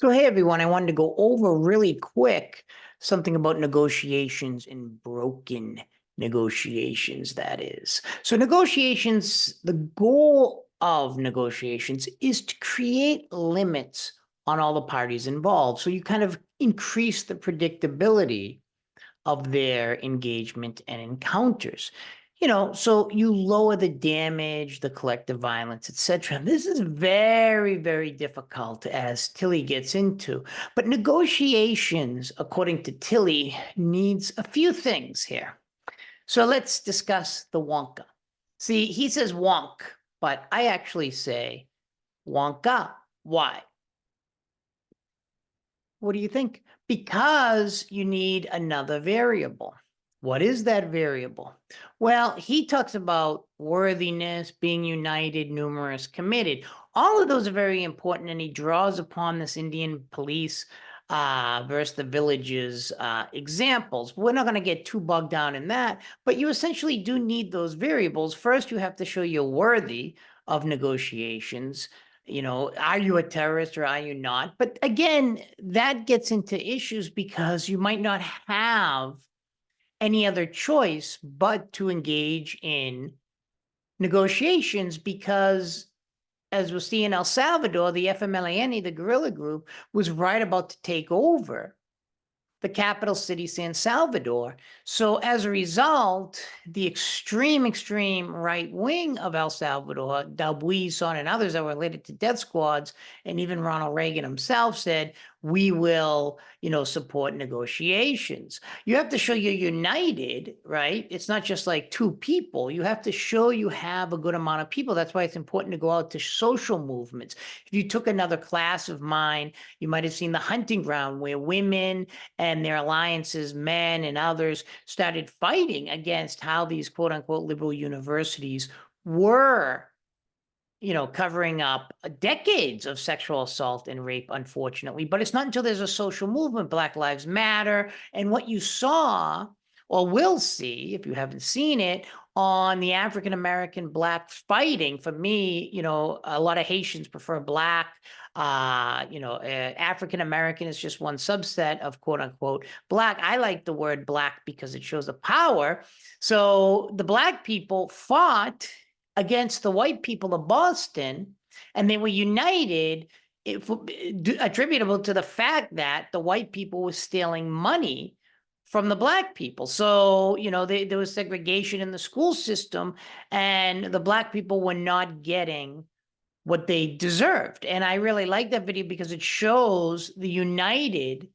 So, hey everyone, I wanted to go over really quick something about negotiations and broken negotiations, that is. So, negotiations, the goal of negotiations is to create limits on all the parties involved. So, you kind of increase the predictability of their engagement and encounters. So you lower the damage, the collective violence, etc. This is very, very difficult, as Tilly gets into. But negotiations, according to Tilly, needs a few things here. So let's discuss the Wonka. See, he says wonk, but I actually say Wonka. Why? What do you think? Because you need another variable. What is that variable? Well, he talks about worthiness, being united, numerous, committed. All of those are very important, and he draws upon this Indian police versus the villages examples. We're not going to get too bogged down in that, but you essentially do need those variables. First, you have to show you're worthy of negotiations. Are you a terrorist or are you not? But again, that gets into issues because you might not have any other choice but to engage in negotiations because, as we'll see in El Salvador, the FMLN, the guerrilla group, was right about to take over the capital city, San Salvador. So as a result, the extreme right wing of El Salvador, Del Buizon and others that were related to death squads, and even Ronald Reagan himself said, we will, support negotiations. You have to show you're united, right? It's not just like two people. You have to show you have a good amount of people. That's why it's important to go out to social movements. If you took another class of mine, you might have seen the hunting ground where women and their alliances, men and others, started fighting against how these quote unquote liberal universities were covering up decades of sexual assault and rape, unfortunately. But it's not until there's a social movement, Black Lives Matter, and what you saw or will see, if you haven't seen it, on the African American Black fighting. For me, a lot of Haitians prefer Black. African American is just one subset of quote unquote Black. I like the word Black because it shows the power. So the Black people fought against the white people of Boston, and they were united, attributable to the fact that the white people were stealing money from the Black people. So, there was segregation in the school system, and the Black people were not getting what they deserved. And I really like that video because it shows the united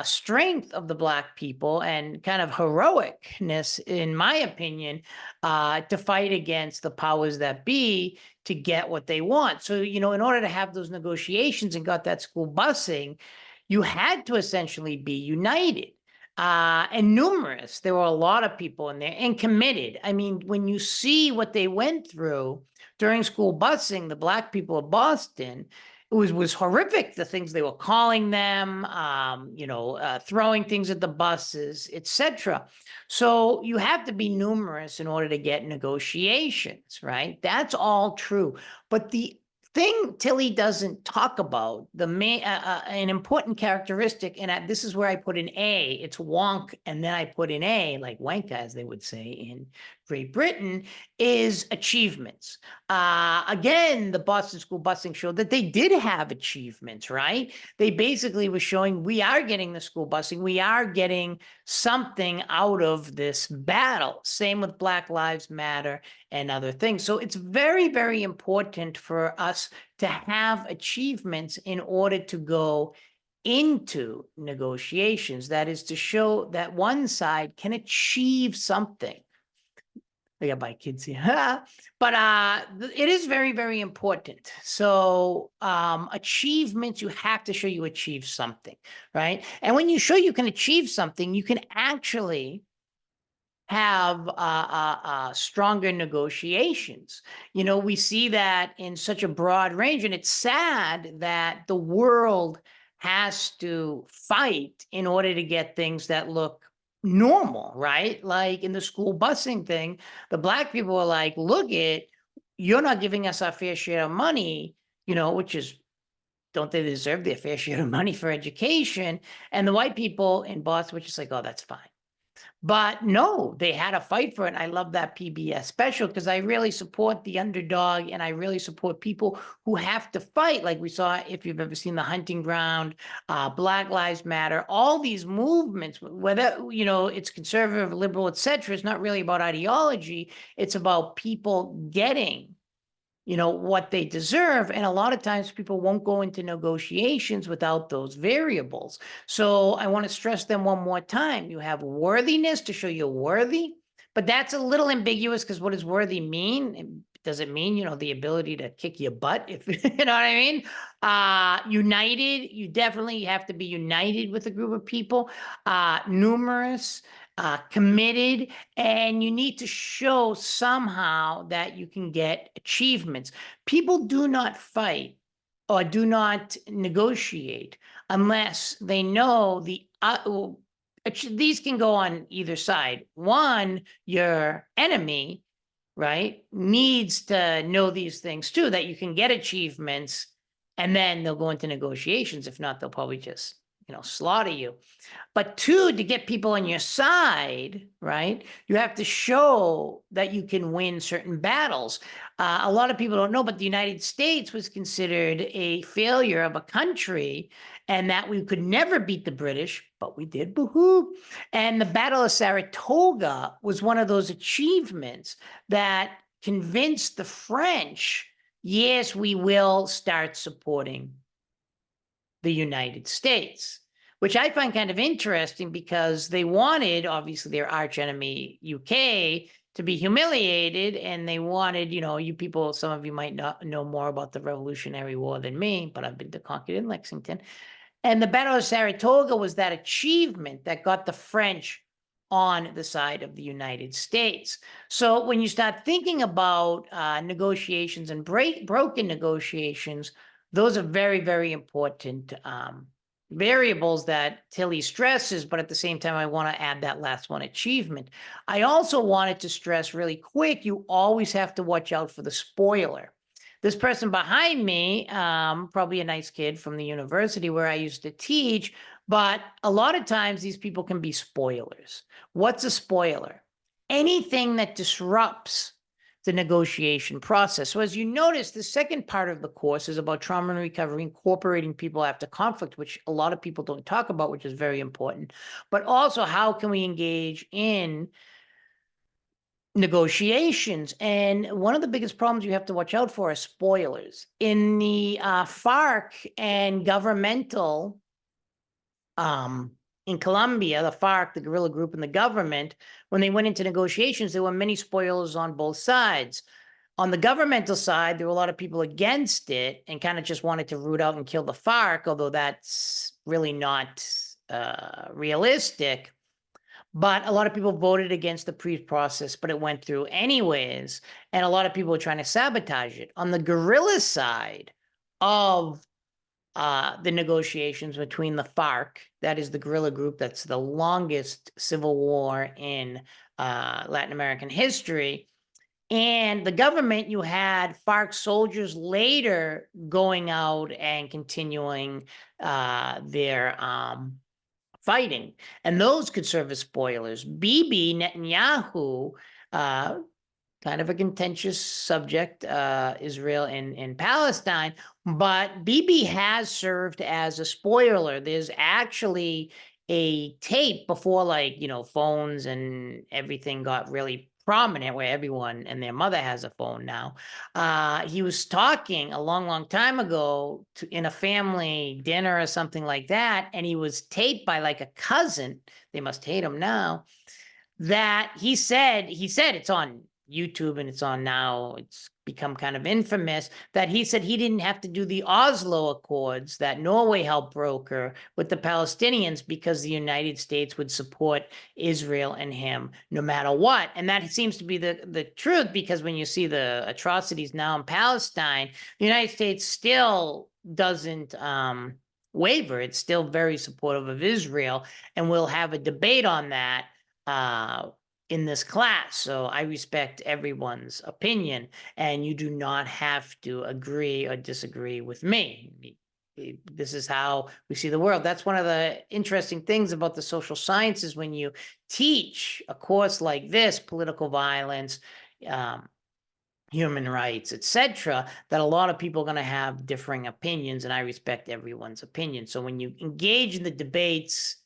strength of the Black people and kind of heroicness, in my opinion, to fight against the powers that be to get what they want. So, in order to have those negotiations and got that school busing, you had to essentially be united. And numerous. There were a lot of people in there and committed. I mean, when you see what they went through during school busing, the Black people of Boston, it was horrific. The things they were calling them, throwing things at the buses, etc. So you have to be numerous in order to get negotiations, right? That's all true. But the thing Tilly doesn't talk about, an important characteristic, and this is where I put an A. It's wonk, and then I put an A, like wanka, as they would say in Great Britain, is achievements. Again, the Boston School busing showed that they did have achievements, right? They basically were showing we are getting the school busing, we are getting something out of this battle. Same with Black Lives Matter and other things. So it's very, very important for us to have achievements in order to go into negotiations. That is to show that one side can achieve something. I got my kids here. But it is very, very important. So achievements, you have to show you achieve something, right? And when you show you can achieve something, you can actually have stronger negotiations. We see that in such a broad range, and it's sad that the world has to fight in order to get things that look normal, right? Like in the school busing thing, the Black people are like, look it, you're not giving us our fair share of money, which is don't they deserve their fair share of money for education? And the white people in Boston were just like, oh, that's fine. But no, they had a fight for it. I love that PBS special because I really support the underdog and I really support people who have to fight. Like we saw, if you've ever seen The Hunting Ground, Black Lives Matter, all these movements, whether, you know, it's conservative, liberal, etc., it's not really about ideology. It's about people getting, you know, what they deserve. And a lot of times people won't go into negotiations without those variables. So I want to stress them one more time. You have worthiness to show you're worthy, but that's a little ambiguous because what does worthy mean? Does it mean, you know, the ability to kick your butt? If you know what I mean? United, you definitely have to be united with a group of people. Numerous, committed, and you need to show somehow that you can get achievements. People do not fight or do not negotiate unless they know these can go on either side. One, your enemy, right, needs to know these things too, that you can get achievements, and then they'll go into negotiations. If not, they'll probably just, you know, slaughter you. But two, to get people on your side, right, you have to show that you can win certain battles. A lot of people don't know, but the United States was considered a failure of a country and that we could never beat the British, but we did, boo-hoo. And the Battle of Saratoga was one of those achievements that convinced the French, yes, we will start supporting the United States, which I find kind of interesting because they wanted, obviously, their archenemy UK to be humiliated, and they wanted, you know, you people, some of you might not know more about the Revolutionary War than me, but I've been to Concord and Lexington. And the Battle of Saratoga was that achievement that got the French on the side of the United States. So when you start thinking about negotiations and broken negotiations, those are very, very important variables that Tilly stresses, but at the same time, I want to add that last one, achievement. I also wanted to stress really quick, you always have to watch out for the spoiler. This person behind me, probably a nice kid from the university where I used to teach, but a lot of times these people can be spoilers. What's a spoiler? Anything that disrupts the negotiation process. So as you notice, the second part of the course is about trauma and recovery, incorporating people after conflict, which a lot of people don't talk about, which is very important. But also, how can we engage in negotiations? And one of the biggest problems you have to watch out for is spoilers. In the FARC and governmental, in Colombia, the FARC, the guerrilla group, and the government, when they went into negotiations, there were many spoilers on both sides. On the governmental side, there were a lot of people against it and kind of just wanted to root out and kill the FARC, although that's really not realistic. But a lot of people voted against the peace process, but it went through anyways. And a lot of people were trying to sabotage it. On the guerrilla side of the negotiations between the FARC, that is the guerrilla group that's the longest civil war in Latin American history, and the government, you had FARC soldiers later going out and continuing their fighting. And those could serve as spoilers. Bibi Netanyahu, kind of a contentious subject, Israel and Palestine, but Bibi has served as a spoiler. There's actually a tape before, like, you know, phones and everything got really prominent, where everyone and their mother has a phone now. He was talking a long, long time ago in a family dinner or something like that, and he was taped by like a cousin. They must hate him now. That he said it's on YouTube and it's on now, it's become kind of infamous, that he said he didn't have to do the Oslo Accords that Norway helped broker with the Palestinians because the United States would support Israel and him no matter what. And that seems to be the truth, because when you see the atrocities now in Palestine, the United States still doesn't waver. It's still very supportive of Israel, and we'll have a debate on that in this class. So I respect everyone's opinion, and you do not have to agree or disagree with me. this is how we see the world. That's one of the interesting things about the social sciences when you teach a course like this, political violence, human rights, etc., that a lot of people are going to have differing opinions, and I respect everyone's opinion. So when you engage in the debates,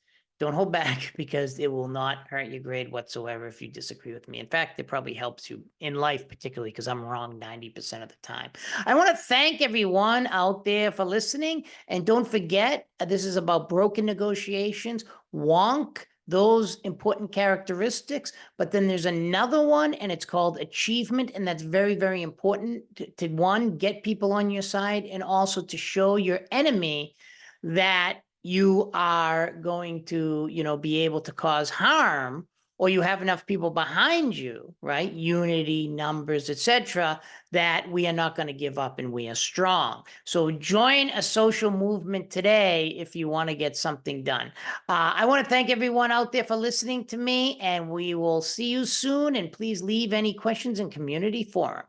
don't hold back because it will not hurt your grade whatsoever if you disagree with me. In fact, it probably helps you in life, particularly because I'm wrong 90% of the time. I want to thank everyone out there for listening. And don't forget, this is about broken negotiations. Wonk those important characteristics, but then there's another one, and it's called achievement, and that's very, very important to one, get people on your side, and also to show your enemy that you are going to, be able to cause harm, or you have enough people behind you, right? Unity, numbers, etc., that we are not going to give up and we are strong. So join a social movement today if you want to get something done. I want to thank everyone out there for listening to me, and we will see you soon. And please leave any questions in community forum.